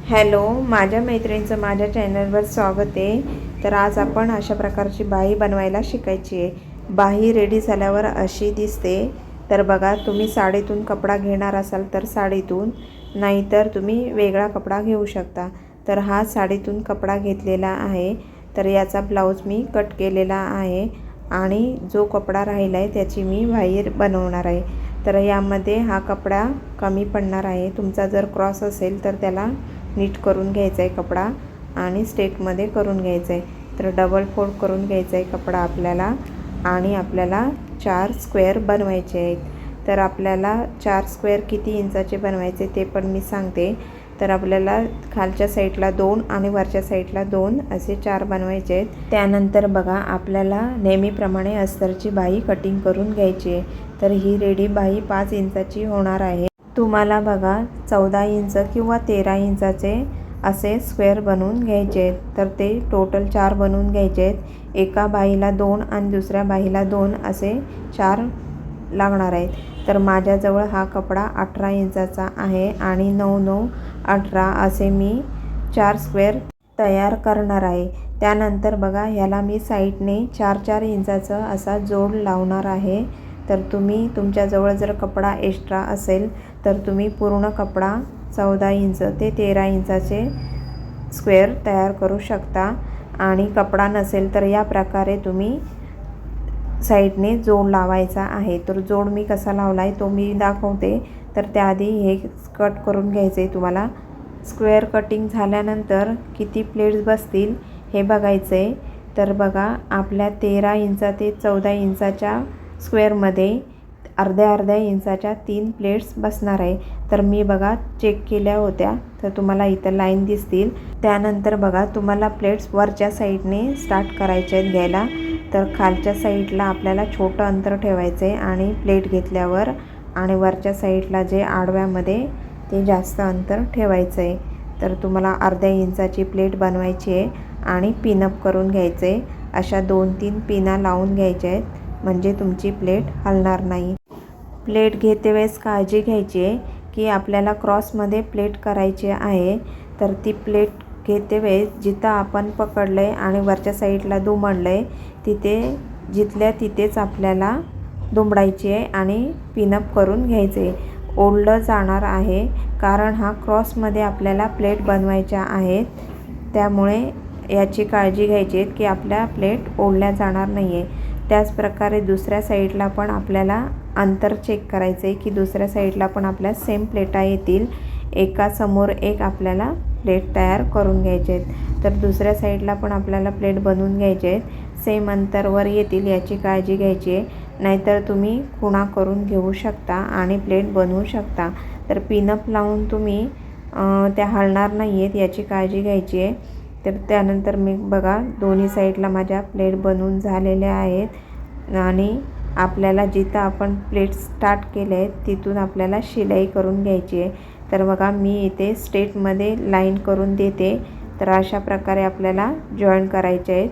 Hello, माझ्या मैत्रिणींचं माझ्या चॅनलवर स्वागत आहे। तर आज आपण अशा प्रकारची बाही बनवायला शिकायची आहे। बाही रेडी झाल्यावर अशी दिसते। तर बघा, तुम्ही साडीतून कपडा घेणार असाल तर साडीतून, नाहीतर तुम्ही वेगळा कपडा घेऊ शकता। तर हा साडीतून कपडा घेतलेला आहे। तर याचा ब्लाऊज मी कट केलेला आहे आणि जो कपडा राहिला आहे त्याची मी बाही बनवणार आहे। तर यामध्ये हा कपडा कमी पडणार आहे। तुमचा जर क्रॉस असेल तर त्याला नीट करून घ्यायचा आहे कपडा आणि स्ट्रेटमध्ये करून घ्यायचा आहे। तर डबल फोल्ड करून घ्यायचा आहे कपडा आपल्याला आणि आपल्याला 4 स्क्वेअर बनवायचे आहेत। तर आपल्याला 4 स्क्वेअर किती इंचाचे बनवायचे ते पण मी सांगते। तर आपल्याला खालच्या साईडला 2 आणि वरच्या साईडला 2 असे 4 बनवायचे आहेत। त्यानंतर बघा, आपल्याला नेहमीप्रमाणे अस्तरची बाही कटिंग करून घ्यायची आहे। तर ही रेडी बाही 5 इंचाची होणार आहे। तुम्हाला बघा 14 इंच किंवा 13 इंचाचे असे स्क्वेअर बनवून घ्यायचे आहेत। तर ते टोटल 4 बनवून घ्यायचे आहेत। एका बाहीला 2 आणि दुसऱ्या बाहीला 2 असे 4 लागणार आहेत। तर माझ्याजवळ हा कपडा 18 इंचाचा आहे आणि 9, 9, 18 असे मी 4 स्क्वेअर तयार करणार आहे। त्यानंतर बघा, ह्याला मी साईडने 4-4 इंचाचा असा जोड लावणार आहे। तर तुम्ही तुमच्याजवळ जर कपडा एक्स्ट्रा असेल तर तुम्ही पूर्ण कपडा 14 इंच ते 13 इंचाचे स्क्वेअर तयार करू शकता। आणि कपडा नसेल तर या प्रकारे तुम्ही साईडने जोड लावायचा आहे। तर जोड मी कसा लावला आहे तो मी दाखवते। तर त्याआधी हे कट करून घ्यायचे आहे तुम्हाला। स्क्वेअर कटिंग झाल्यानंतर किती प्लेट्स बसतील हे बघायचं आहे। तर बघा, आपल्या 13 इंच ते 14 इंचाच्या स्क्वेअरमध्ये अर्ध्या इंचाच्या 3 प्लेट्स बसणार आहे। तर मी बघा चेक केल्या होत्या, तर तुम्हाला इथं लाईन दिसतील। त्यानंतर बघा, तुम्हाला प्लेट्स वरच्या साईडने स्टार्ट करायचे आहेत घ्यायला। तर खालच्या साईडला आपल्याला छोटं अंतर ठेवायचं आहे आणि प्लेट घेतल्यावर, आणि वरच्या साईडला जे आडव्यामध्ये ते जास्त अंतर ठेवायचं आहे। तर तुम्हाला अर्ध्या इंचाची प्लेट बनवायची आहे आणि पिनअप करून घ्यायचं आहे। अशा 2-3 पिना लावून घ्यायच्या आहेत, म्हणजे तुमची प्लेट हलणार नाही। प्लेट घेते वेळेस काळजी घ्यायची आहे की आपल्याला क्रॉसमध्ये प्लेट करायची आहे। तर ती प्लेट घेते वेळेस जिथं आपण पकडलं आहे आणि वरच्या साईडला दुमडलं आहे तिथे जिथल्या तिथेच आपल्याला दुमडायची आहे आणि पिनअप करून घ्यायचे। ओढलं जाणार आहे कारण हा क्रॉसमध्ये आपल्याला प्लेट बनवायच्या आहेत, त्यामुळे याची काळजी घ्यायची आहे की आपल्या प्लेट ओढल्या जाणार नाही आहे। त्याचप्रकारे दुसऱ्या साईडला पण आपल्याला अंतर चेक करायचं आहे की दुसऱ्या साईडला पण आपल्या सेम प्लेटा येतील। एका समोर एक आपल्याला प्लेट तयार करून घ्यायचे आहेत। तर दुसऱ्या साईडला पण आपल्याला प्लेट बनवून घ्यायचे आहेत, सेम अंतरवर येतील याची काळजी घ्यायची आहे। नाहीतर तुम्ही खुणा करून घेऊ शकता आणि प्लेट बनवू शकता। तर पिनअप लावून तुम्ही त्या हलणार नाही आहेत याची काळजी घ्यायची आहे। तर त्यानंतर मी बघा, दोन्ही साईडला माझ्या प्लेट बनवून झालेल्या आहेत आणि आपल्याला जिथं आपण प्लेट स्टार्ट केले आहेत तिथून आपल्याला शिलाई करून घ्यायची आहे। तर बघा, मी इथे स्ट्रेटमध्ये लाईन करून देते। तर अशा प्रकारे आपल्याला जॉईन करायचे आहेत।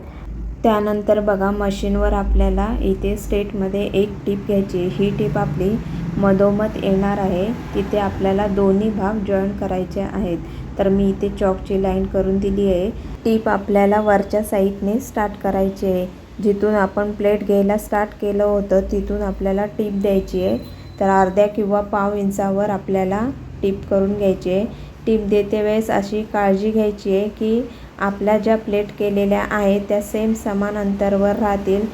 त्यानंतर बघा, मशीनवर आपल्याला इथे स्ट्रेटमध्ये एक टीप घ्यायची आहे। ही टीप आपली मधोमध येणार आहे, तिथे आपल्याला दोन्ही भाग जॉईन करायचे आहेत। तर मी इथे चॉकची लाईन करून दिली आहे। टीप आपल्याला वरच्या साईडने स्टार्ट करायची आहे। जिथून आपण प्लेट घ्यायला स्टार्ट केलं होतं तिथून आपल्याला टीप द्यायची आहे। तर अर्ध्या किंवा पाव इंचावर आपल्याला टीप करून घ्यायची आहे। टीप देते वेळेस अशी काळजी घ्यायची आहे की आपल्या ज्या प्लेट केलेल्या आहेत त्या सेम समान अंतरावर राहतील,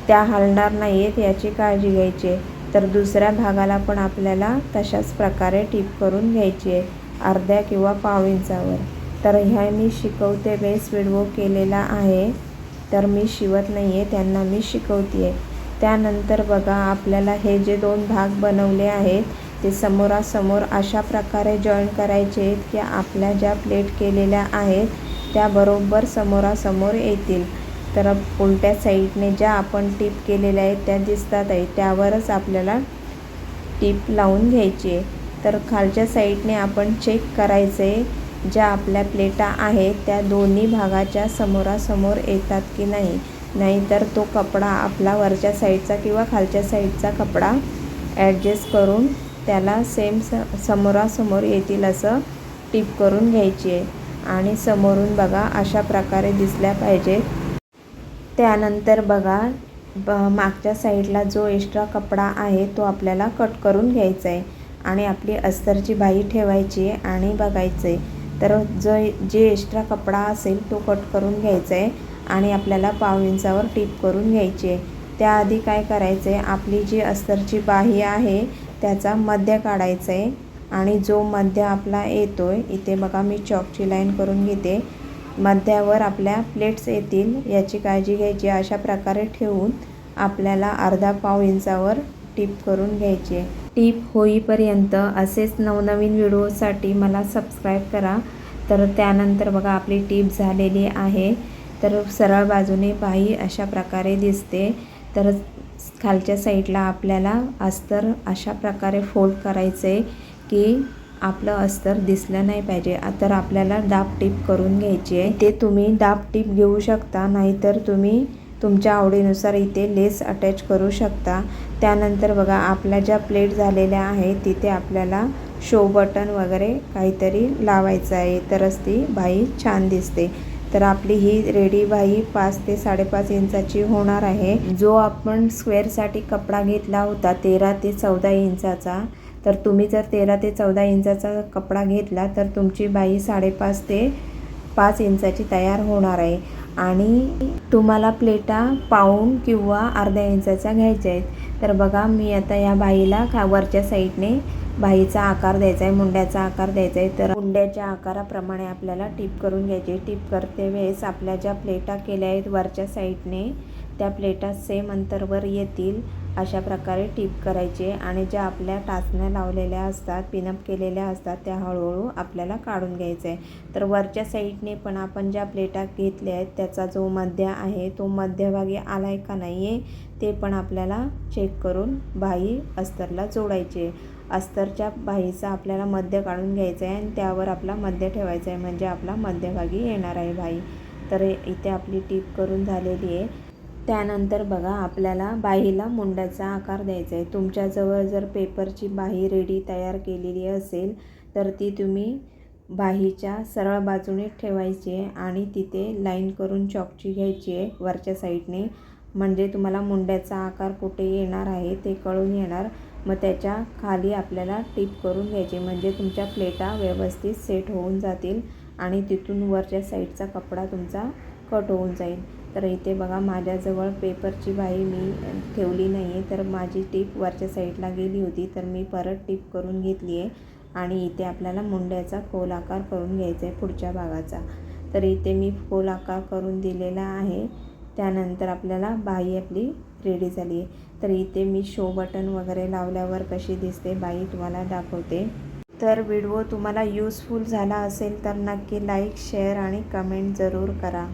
त्या हलणार नाही आहेत याची काळजी घ्यायची आहे। तर दुसऱ्या भागाला पण आपल्याला तशाच प्रकारे टीप करून घ्यायची आहे, अर्ध्या किंवा पाव इंचावर। तर ह्या मी शिकवते वेळेस व्हिडिओ केलेला आहे, तर मी शिवत नाही आहे, त्यांना मी शिकवते आहे। त्यानंतर बघा, आपल्याला हे जे 2 भाग बनवले आहेत ते समोरासमोर अशा प्रकारे जॉईन करायचे आहेत की आपल्या ज्या प्लेट केलेल्या आहेत त्या बरोबर समोरासमोर येतील। तर उलट्या साईडने ज्या आपण टीप केलेल्या आहेत त्या दिसतात आहे, त्यावरच आपल्याला टीप लावून घ्यायची आहे। तर खालच्या साईडने आपण चेक करायचे ज्या आपल्या प्लेटा आहेत त्या दोन्ही भागाच्या समोरासमोर येतात की नाही, नाहीतर तो कपडा आपला वरच्या साईडचा किंवा खालच्या साईडचा कपडा ॲडजस्ट करून त्याला सेम समोरासमोर येतील असं टिप करून घ्यायची आहे आणि समोरून बघा अशा प्रकारे दिसल्या पाहिजे. त्यानंतर बघा मागच्या साईडला जो एक्स्ट्रा कपडा आहे तो आपल्याला कट करून घ्यायचा आहे आणि आपली अस्तरची बाही ठेवायची आहे आणि बघायचं आहे. तर जे एक्स्ट्रा कपडा असेल तो कट करून घ्यायचा आहे आणि आपल्याला पाव इंचावर टिप करून घ्यायची आहे. त्याआधी काय करायचं आहे, आपली जी अस्तरची बाही आहे त्याचा मध्य काढायचा आहे आणि जो मध्य आपला येतो आहे, इथे बघा मी चॉकची लाईन करून घेते. मध्यावर आपल्या प्लेट्स येतील याची काळजी घ्यायची. अशा प्रकारे ठेवून आपल्याला अर्धा पाव इंचावर टिप करून घ्यायची आहे. टिप होईपर्यंत असेच नवनवीन व्हिडिओसाठी मला सबस्क्राईब करा. तर त्यानंतर बघा आपली टिप झालेली आहे. तर सरळ बाजूने बाही अशा प्रकारे दिसते. तर खालच्या साईडला आपल्याला अस्तर अशा प्रकारे फोल्ड करायचं आहे की आपलं अस्तर दिसलं नाही पाहिजे. तर आपल्याला डाब टिप करून घ्यायची आहे. ते तुम्ही डाब टिप घेऊ शकता, नाहीतर तुम्ही तुमच्या आवडीनुसार इथे लेस अटॅच करू शकता. त्यानंतर बघा आपल्या ज्या प्लेट झालेल्या आहेत तिथे आपल्याला शो बटन वगैरे काहीतरी लावायचं आहे, तरच ती बाही छान दिसते. तर आपली ही रेडी बाही 5 ते 5.5 इंचाची होणार आहे. जो आपण स्क्वेअरसाठी कपडा घेतला होता 13 ते 14 इंचाचा, तर तुम्ही जर 13 ते 14 इंचाचा कपडा घेतला तर तुमची बाही 5.5 ते 5 इंचाची तयार होणार आहे. आणि तुम्हाला प्लेटा पाऊण किंवा अर्ध्या इंचाच्या घ्यायच्या आहेत. तर बघा मी आता या बाहीला वरच्या साईडने बाहीचा आकार द्यायचा आहे, मुंड्याचा आकार द्यायचा आहे. तर मुंड्याच्या आकाराप्रमाणे आपल्याला टिप करून घ्यायची. टिप करते वेळेस आपल्या ज्या प्लेटा केल्या आहेत वरच्या साईडने त्या प्लेटा सेम अंतरवर येतील अशा प्रकारे टिप करायचे आणि ज्या आपल्या टाचण्या लावलेल्या असतात, पिनअप केलेल्या असतात, त्या हळूहळू आपल्याला काढून घ्यायचं आहे. तर वरच्या साईडने पण आपण ज्या प्लेटा घेतल्या आहेत त्याचा जो मध्य आहे तो मध्यभागी आला आहे का नाही आहे ते पण आपल्याला चेक करून बाही अस्तरला जोडायची आहे. अस्तरच्या बाहीचा आपल्याला मध्य काढून घ्यायचं आहे आणि त्यावर आपला मध्य ठेवायचा आहे, म्हणजे आपला मध्यभागी येणार आहे बाही. तर इथे आपली टिप करून झालेली आहे. त्यानंतर बघा आपल्याला बाहीला मुंड्याचा आकार द्यायचा आहे. तुमच्याजवळ जर पेपरची बाही रेडी तयार केलेली असेल तर ती तुम्ही बाहीच्या सरळ बाजूने ठेवायची आहे आणि तिथे लाईन करून चॉकची घ्यायची आहे वरच्या साईडने, म्हणजे तुम्हाला मुंड्याचा आकार कुठे येणार आहे ते कळून येणार. मग त्याच्या खाली आपल्याला टिप करून घ्यायची, म्हणजे तुमच्या प्लेटा व्यवस्थित सेट होऊन जातील आणि तिथून वरच्या साईडचा कपडा तुमचा कट होऊन जाईल. तर इथे बघा माझ्याजवळ पेपरची बाही मी ठेवली नाही आहे, तर माझी टिप वरच्या साईडला गेली होती, तर मी परत टिप करून घेतली आहे आणि इथे आपल्याला मुंड्याचा खोल आकार करून घ्यायचा आहे पुढच्या भागाचा. तर इथे मी खोल आकार करून दिलेला आहे. त्यानंतर आपल्याला बाही आपली रेडी झाली आहे. तर इथे मी शो बटन वगैरे लावल्यावर कशी दिसते बाही तुम्हाला दाखवते. तर व्हिडिओ तुम्हाला यूजफुल झाला असेल तर नक्की लाईक, शेअर आणि कमेंट जरूर करा.